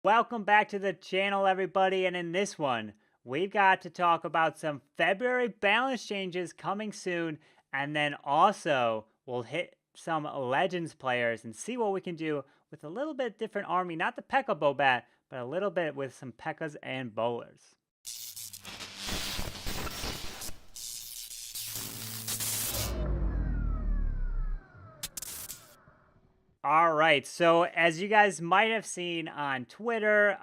Welcome back to the channel, everybody, and in this one, we've got to talk about some February balance changes coming soon, and then also we'll hit some Legends players and see what we can do with a little bit different army, not the P.E.K.K.A. Bobat, but a little bit with some P.E.K.K.As and bowlers. All right, so as you guys might have seen on Twitter,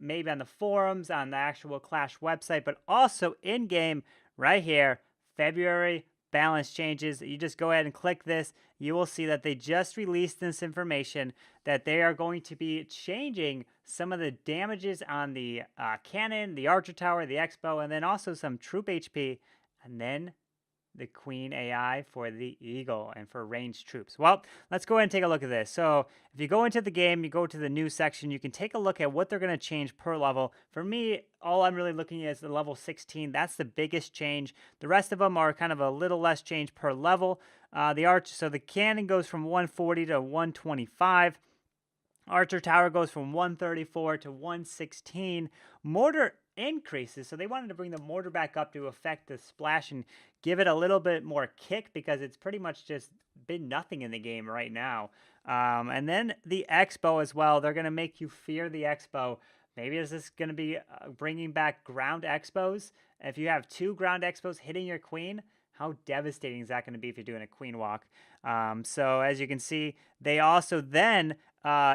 maybe on the forums, on the actual Clash website, but also in game right here, February balance changes. You just go ahead and click this. You will see that they just released this information that they are going to be changing some of the damages on the cannon, the archer tower, the X-bow, and then also some troop HP, and then the Queen AI for the Eagle and for ranged troops. Well, let's go ahead and take a look at this. So if you go into the game, you go to the new section, you can take a look at what they're going to change per level. For me, all I'm really looking at is the level 16. That's the biggest change. The rest of them are kind of a little less change per level. So the cannon goes from 140 to 125. Archer tower goes from 134 to 116. Mortar increases, so they wanted to bring the mortar back up to affect the splash and give it a little bit more kick because it's pretty much just been nothing in the game right now. And then the X-bow as well. They're going to make you fear the X-bow. Maybe this is going to be bringing back ground X-bows. If you have 2 ground X-bows hitting your queen, how devastating is that going to be if you're doing a queen walk? So as you can see, they also then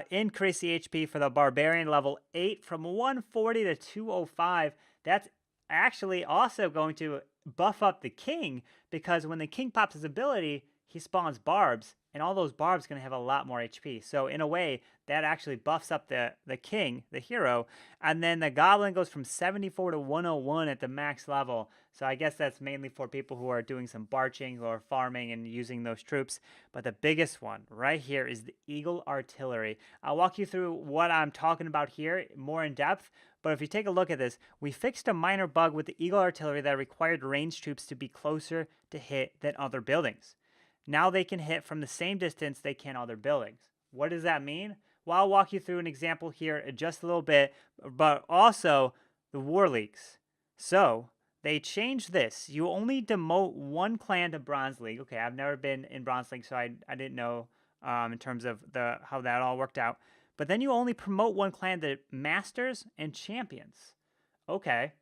increase the HP for the Barbarian level 8 from 140 to 205. That's actually also going to buff up the King because when the King pops his ability, he spawns barbs, and all those barbs are going to have a lot more HP. So in a way, that actually buffs up the King, the hero. And then the Goblin goes from 74 to 101 at the max level. So I guess that's mainly for people who are doing some barching or farming and using those troops. But the biggest one right here is the Eagle Artillery. I'll walk you through what I'm talking about here more in depth. But if you take a look at this, we fixed a minor bug with the Eagle Artillery that required ranged troops to be closer to hit than other buildings. Now they can hit from the same distance they can other buildings. What does that mean? Well, I'll walk you through an example here in just a little bit, but also the War Leagues. So they changed this. You only demote one clan to Bronze League. Okay, I've never been in Bronze League, so I didn't know in terms of how that all worked out. But then you only promote one clan to Masters and Champions. Okay,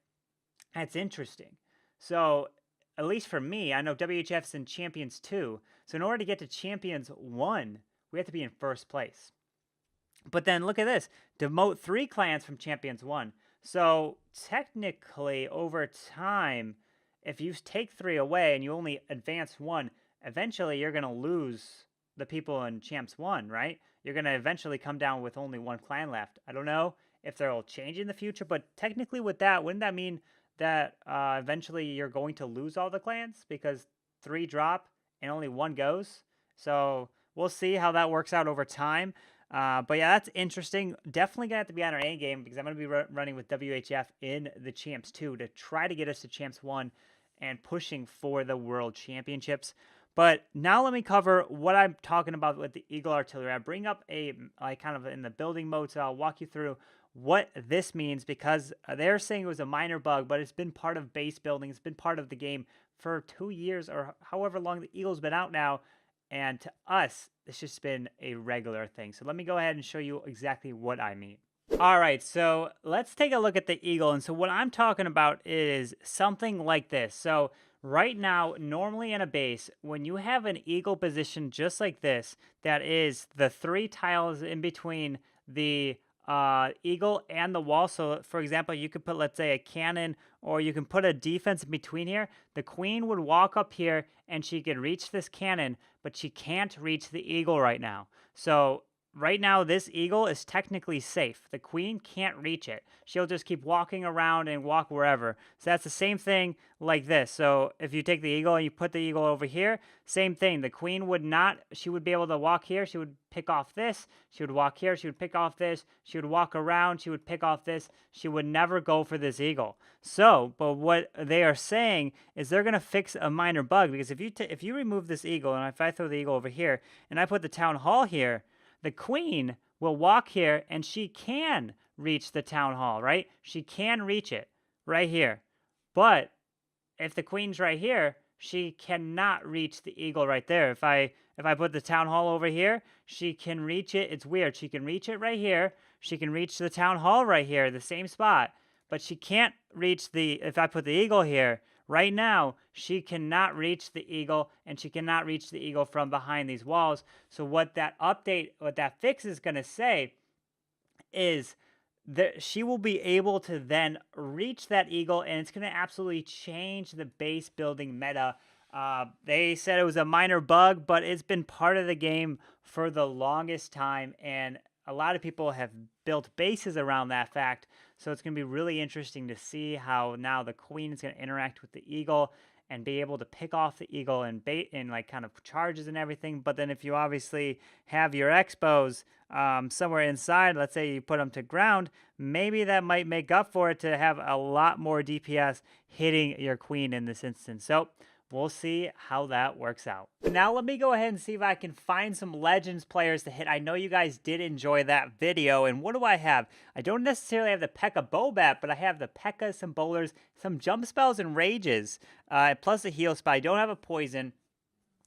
that's interesting. So at least for me, I know WHF's in Champions 2. So in order to get to Champions 1, we have to be in first place. But then look at this. Demote 3 clans from Champions 1. So technically, over time, if you take 3 away and you only advance 1, eventually you're going to lose the people in Champs 1, right? You're going to eventually come down with only 1 clan left. I don't know if they'll change in the future, but technically with that, wouldn't that mean that eventually you're going to lose all the clans because 3 drop and only 1 goes? So we'll see how that works out over time. But yeah, that's interesting. Definitely gonna have to be on our A game because I'm gonna be running with WHF in the Champs 2 to try to get us to Champs 1 and pushing for the World Championships. But now let me cover what I'm talking about with the Eagle Artillery. I bring up kind of in the building mode, so I'll walk you through what this means because they're saying it was a minor bug, but it's been part of base building. It's been part of the game for 2 years or however long the Eagle's been out now. And to us, it's just been a regular thing. So let me go ahead and show you exactly what I mean. All right, so let's take a look at the Eagle. And so what I'm talking about is something like this. So right now, normally in a base, when you have an Eagle position just like this, that is the 3 tiles in between the Eagle and the wall. So for example, you could put, let's say, a cannon, or you can put a defense in between here. The queen would walk up here and she could reach this cannon, but she can't reach the Eagle right now. So right now, this Eagle is technically safe. The queen can't reach it. She'll just keep walking around and walk wherever. So that's the same thing like this. So if you take the Eagle and you put the Eagle over here, same thing. The queen would not, she would be able to walk here. She would pick off this. She would walk here. She would pick off this. She would walk around. She would pick off this. She would never go for this Eagle. So, but what they are saying is they're going to fix a minor bug, because if you remove this Eagle, and if I throw the Eagle over here, and I put the Town Hall here, the queen will walk here and she can reach the town hall, right? She can reach it right here. But if the queen's right here, she cannot reach the eagle right there. If I put the town hall over here, she can reach it. It's weird. She can reach it right here. She can reach the town hall right here, the same spot. But she can't reach if I put the eagle here, right now, she cannot reach the eagle, and she cannot reach the eagle from behind these walls. So what that fix is going to say is that she will be able to then reach that eagle, and it's going to absolutely change the base building meta. They said it was a minor bug, but it's been part of the game for the longest time, and a lot of people have built bases around that fact. So it's going to be really interesting to see how now the queen is going to interact with the eagle and be able to pick off the eagle and bait and like kind of charges and everything. But then if you obviously have your expos somewhere inside, let's say you put them to ground, maybe that might make up for it to have a lot more DPS hitting your queen in this instance. So we'll see how that works out. Now let me go ahead and see if I can find some Legends players to hit. I know you guys did enjoy that video. And what do I have? I don't necessarily have the P.E.K.K.A. Bobat, but I have the P.E.K.K.A., some bowlers, some jump spells and rages, plus a heal spell. I don't have a poison,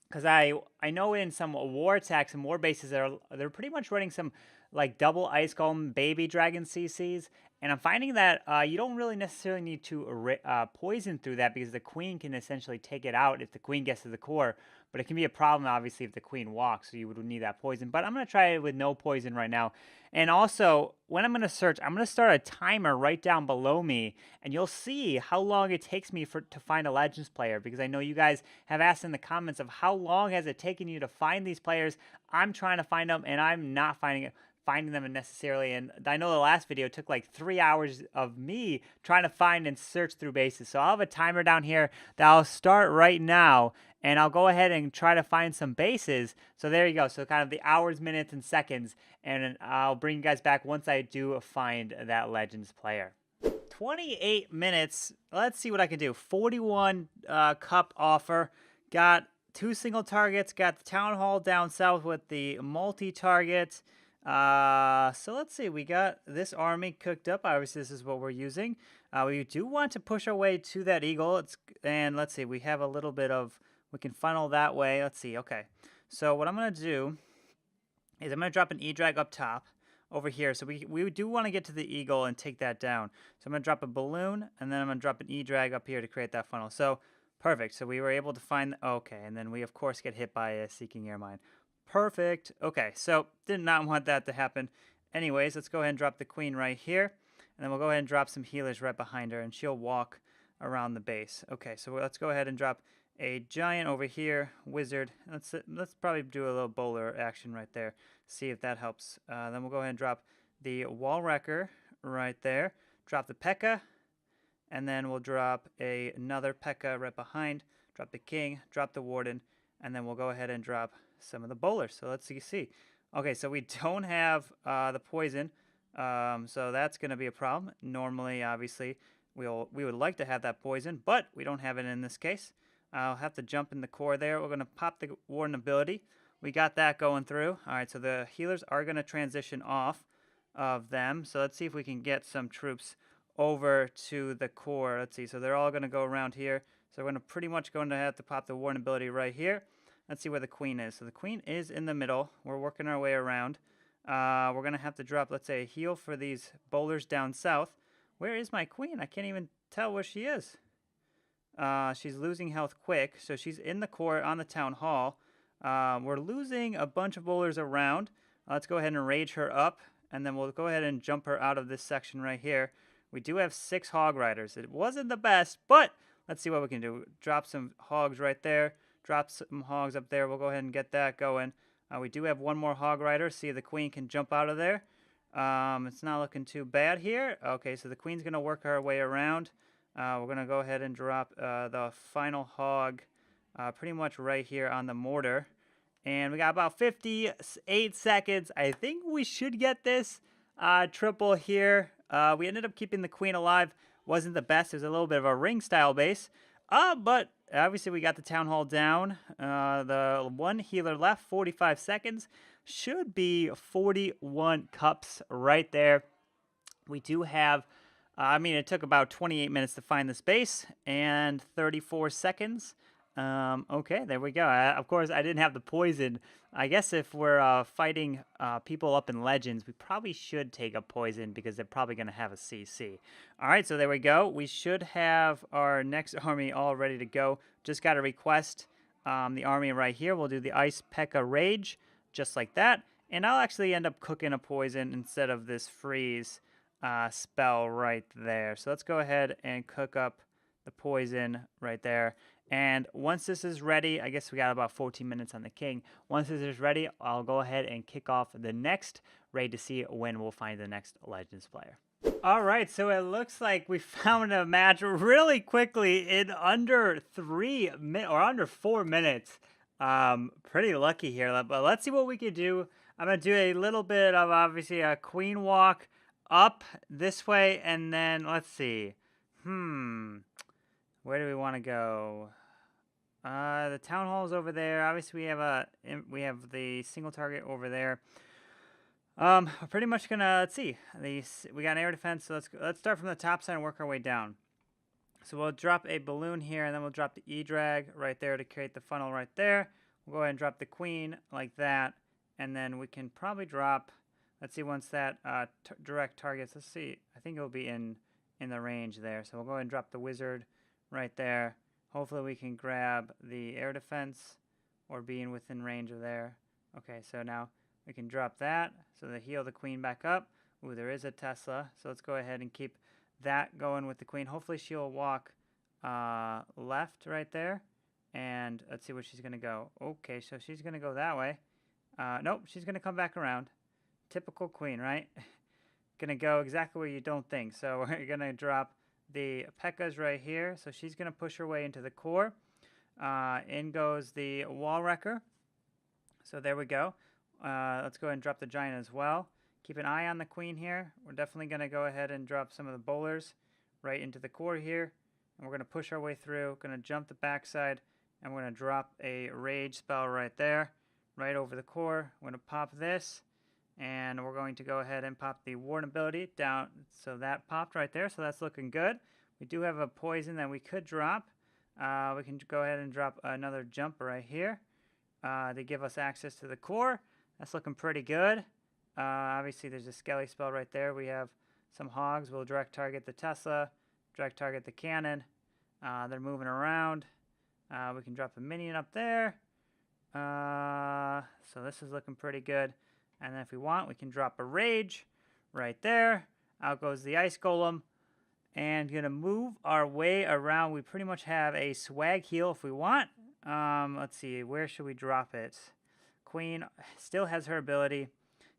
because I know in some war attacks and war bases, they're pretty much running some like double Ice Golem baby dragon CCs. And I'm finding that you don't really necessarily need to poison through that, because the queen can essentially take it out if the queen gets to the core. But it can be a problem, obviously, if the queen walks, so you would need that poison. But I'm going to try it with no poison right now. And also, when I'm going to search, I'm going to start a timer right down below me, and you'll see how long it takes me to find a Legends player, because I know you guys have asked in the comments of how long has it taken you to find these players. I'm trying to find them, and I'm not finding them necessarily, and I know the last video took like 3 hours of me trying to find and search through bases. So I'll have a timer down here that I'll start right now, and I'll go ahead and try to find some bases. So there you go. So kind of the hours, minutes, and seconds, and I'll bring you guys back once I do find that Legends player. 28 minutes. Let's see what I can do. 41 cup offer. Got 2 single targets. Got the Town Hall down south with the multi-target. So let's see, we got this army cooked up. Obviously, this is what we're using. We do want to push our way to that eagle. And let's see, we have a little bit of, we can funnel that way. Let's see, okay. So what I'm going to do is I'm going to drop an E-Drag up top over here. So we do want to get to the eagle and take that down. So I'm going to drop a balloon, and then I'm going to drop an E-Drag up here to create that funnel. So perfect. So we were able to find, okay, and then we of course get hit by a Seeking Air Mine. Perfect. Okay, so did not want that to happen. Anyways, let's go ahead and drop the queen right here. And then we'll go ahead and drop some healers right behind her, and she'll walk around the base. Okay, so let's go ahead and drop a giant over here, wizard. Let's probably do a little bowler action right there. See if that helps. Then we'll go ahead and drop the wall wrecker right there. Drop the P.E.K.K.A. And then we'll drop another P.E.K.K.A. right behind. Drop the king, drop the warden, and then we'll go ahead and drop some of the bowlers. So let's see. Okay, so we don't have the poison, so that's going to be a problem. Normally, obviously, we would like to have that poison, but we don't have it in this case. I'll have to jump in the core there. We're going to pop the warden ability. We got that going through. All right, so the healers are going to transition off of them. So let's see if we can get some troops over to the core. Let's see. So they're all going to go around here. So we're going to pretty much going to have to pop the warden ability right here. Let's see where the queen is. So the queen is in the middle. We're working our way around. We're going to have to drop, let's say, a heal for these bowlers down south. Where is my queen? I can't even tell where she is. She's losing health quick. So she's in the core on the town hall. We're losing a bunch of bowlers around. Let's go ahead and rage her up. And then we'll go ahead and jump her out of this section right here. We do have 6 hog riders. It wasn't the best, but let's see what we can do. Drop some hogs right there. Drop some hogs up there. We'll go ahead and get that going. We do have 1 more hog rider. See if the queen can jump out of there. It's not looking too bad here. Okay, so the queen's going to work her way around. We're going to go ahead and drop the final hog pretty much right here on the mortar. And we got about 58 seconds. I think we should get this triple here. We ended up keeping the queen alive. Wasn't the best. It was a little bit of a ring style base. But obviously we got the town hall down. The 1 healer left, 45 seconds. Should be 41 cups right there. We do have, it took about 28 minutes to find the space and 34 seconds. Okay, there we go. Of course, I didn't have the poison. I guess if we're fighting people up in Legends, we probably should take a poison because they're probably going to have a CC. All right, so there we go. We should have our next army all ready to go. Just got to request the army right here. We'll do the Ice P.E.K.K.A. Rage, just like that. And I'll actually end up cooking a poison instead of this freeze spell right there. So let's go ahead and cook up the poison right there. And once this is ready, I guess we got about 14 minutes on the king. Once this is ready, I'll go ahead and kick off the next raid to see when we'll find the next Legends player. All right, so it looks like we found a match really quickly in under 3 minutes or under 4 minutes. Pretty lucky here, but let's see what we can do. I'm gonna do a little bit of obviously a queen walk up this way, and then let's see. Where do we want to go? The town hall is over there. Obviously, we have the single target over there. We're pretty much gonna let's see. We got an air defense, so let's start from the top side and work our way down. So we'll drop a balloon here, and then we'll drop the E-drag right there to create the funnel right there. We'll go ahead and drop the queen like that, and then we can probably drop. Let's see, once that direct targets. Let's see. I think it'll be in the range there. So we'll go ahead and drop the wizard right there. Hopefully we can grab the air defense or being within range of there. Okay, so now we can drop that so they heal the queen back up. Ooh, there is a Tesla, so let's go ahead and keep that going with the queen. Hopefully she'll walk left right there, and let's see where she's gonna go. Okay, so she's gonna go that way. Nope, she's gonna come back around. Typical queen, right? Gonna go exactly where you don't think. So we're gonna drop the P.E.K.K.As right here. So she's going to push her way into the core. In goes the wall wrecker. So there we go. Let's go ahead and drop the giant as well. Keep an eye on the queen here. We're definitely going to go ahead and drop some of the bowlers right into the core here. And we're going to push our way through. Going to jump the backside. And we're going to drop a rage spell right there. Right over the core. We're going to pop this. And we're going to go ahead and pop the Warden ability down. So that popped right there. So that's looking good. We do have a poison that we could drop. We can go ahead and drop another jump right here to give us access to the core. That's looking pretty good. Obviously, there's a Skelly spell right there. We have some hogs. We'll direct target the Tesla, direct target the cannon. They're moving around. We can drop a minion up there. So this is looking pretty good. And then if we want, we can drop a rage right there. Out goes the ice golem. And gonna move our way around. We pretty much have a swag heal if we want. Let's see, where should we drop it? Queen still has her ability.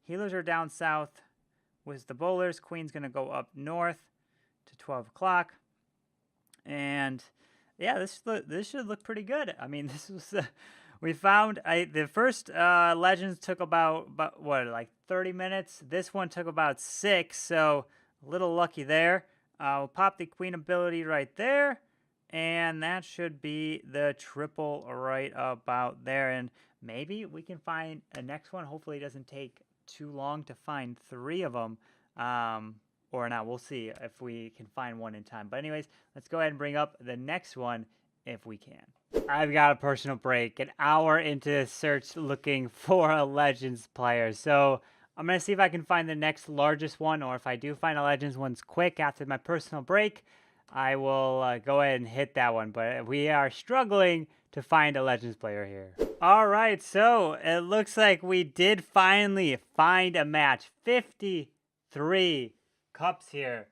Healers are down south with the bowlers. Queen's gonna go up north to 12 o'clock. And yeah, this should look pretty good. I mean, this was we found the first Legends took about what, like 30 minutes. This one took about 6, so a little lucky there. We'll pop the queen ability right there, and that should be the triple right about there. And maybe we can find a next one. Hopefully it doesn't take too long to find 3 of them. Or not, we'll see if we can find one in time. But anyways, let's go ahead and bring up the next one if we can. I've got a personal break, an hour into the search looking for a Legends player. So I'm going to see if I can find the next largest one, or if I do find a Legends one's quick after my personal break, I will go ahead and hit that one. But we are struggling to find a Legends player here. All right, so it looks like we did finally find a match. 53 cups here.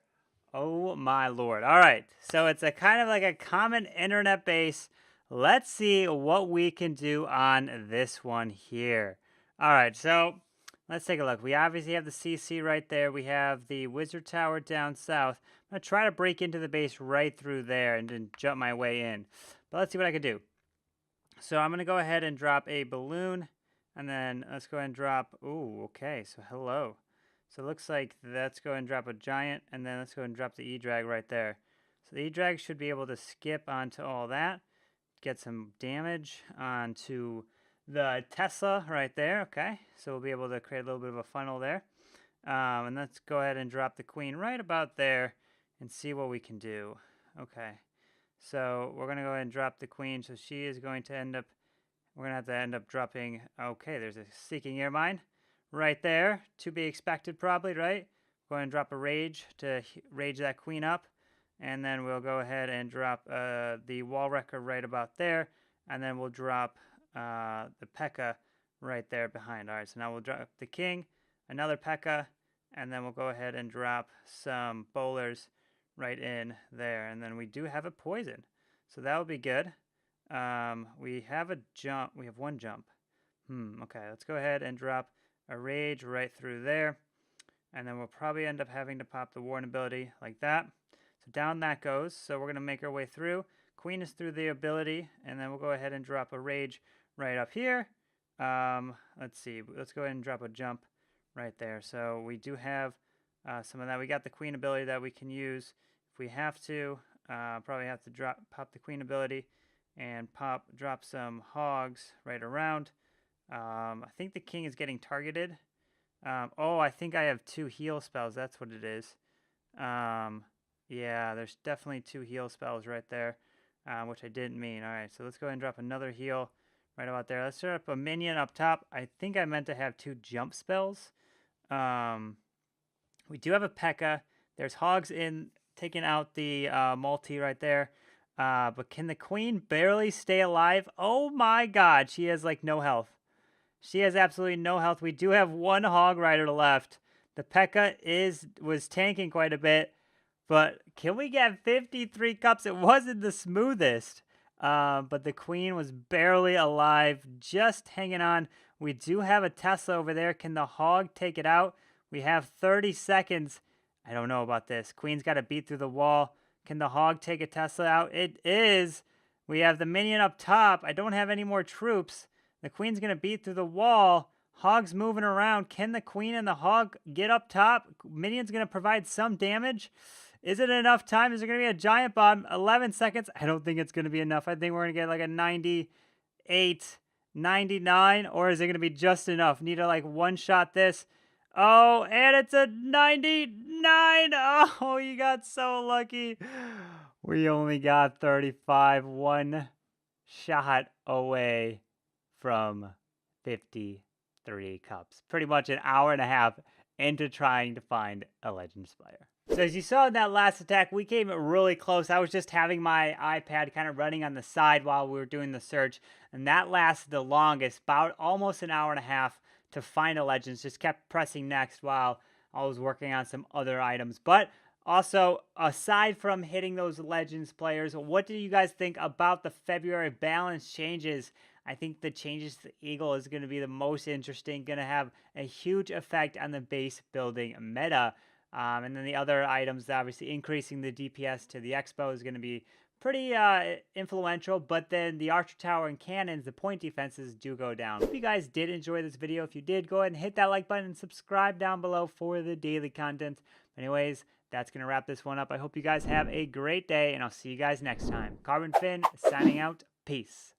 Oh my lord. All right, so it's a kind of like a common internet base. Let's see what we can do on this one here. All right, so let's take a look. We obviously have the CC right there. We have the wizard tower down south. I'm going to try to break into the base right through there and then jump my way in. But let's see what I can do. So I'm going to go ahead and drop a balloon. And then let's go ahead and drop... Ooh, okay, so hello. So it looks like let's go ahead and drop a giant. And then let's go ahead and drop the E-drag right there. So the E-drag should be able to skip onto all that. Get some damage onto the Tesla right there. Okay, so we'll be able to create a little bit of a funnel there. And let's go ahead and drop the queen right about there and see what we can do. Okay. So we're going to go ahead and drop the queen. So she is going to end up, we're going to have to end up dropping, okay, there's a Seeking Air Mine right there. To be expected probably, right? Go ahead and drop a Rage to rage that queen up. And then we'll go ahead and drop the Wall Wrecker right about there. And then we'll drop the P.E.K.K.A right there behind. All right, so now we'll drop the king, another P.E.K.K.A, and then we'll go ahead and drop some bowlers right in there. And then we do have a poison, so that will be good. We have a jump. We have one jump. Okay, let's go ahead and drop a Rage right through there. And then we'll probably end up having to pop the Warden ability like that. So down that goes. So we're going to make our way through. Queen is through the ability, and then we'll go ahead and drop a Rage right up here. Let's see. Let's go ahead and drop a jump right there. So we do have some of that. We got the Queen ability that we can use if we have to. Probably have to pop the Queen ability and drop some hogs right around. I think the king is getting targeted. Oh, I think I have 2 heal spells. That's what it is. Yeah, there's definitely 2 heal spells right there, which I didn't mean. All right, so let's go ahead and drop another heal right about there. Let's set up a minion up top. I think I meant to have 2 jump spells. We do have a P.E.K.K.A. There's hogs in, taking out the multi right there. But can the queen barely stay alive? Oh my god, she has like no health. She has absolutely no health. We do have 1 hog rider left. The P.E.K.K.A was tanking quite a bit. But can we get 53 cups? It wasn't the smoothest. But the queen was barely alive, just hanging on. We do have a Tesla over there. Can the hog take it out? We have 30 seconds. I don't know about this. Queen's got to beat through the wall. Can the hog take a Tesla out? It is. We have the minion up top. I don't have any more troops. The queen's going to beat through the wall. Hog's moving around. Can the queen and the hog get up top? Minion's going to provide some damage. Is it enough time? Is there going to be a giant bomb? 11 seconds. I don't think it's going to be enough. I think we're going to get like a 98, 99, or is it going to be just enough? Need to like one-shot this. Oh, and it's a 99. Oh, you got so lucky. We only got 35. 1 shot away from 53 cups. Pretty much an hour and a half into trying to find a Legend Spire. So as you saw in that last attack, we came really close. I was just having my iPad kind of running on the side while we were doing the search, and that lasted the longest, about almost an hour and a half to find a Legends. Just kept pressing next while I was working on some other items. But also, aside from hitting those Legends players, what do you guys think about the February balance changes? I think the changes to the Eagle is going to be the most interesting, going to have a huge effect on the base building meta. And then the other items, obviously increasing the DPS to the Expo is going to be pretty influential. But then the Archer Tower and Cannons, the point defenses do go down. If you guys did enjoy this video, if you did, go ahead and hit that like button and subscribe down below for the daily content. Anyways, that's going to wrap this one up. I hope you guys have a great day, and I'll see you guys next time. Carbon Finn signing out. Peace.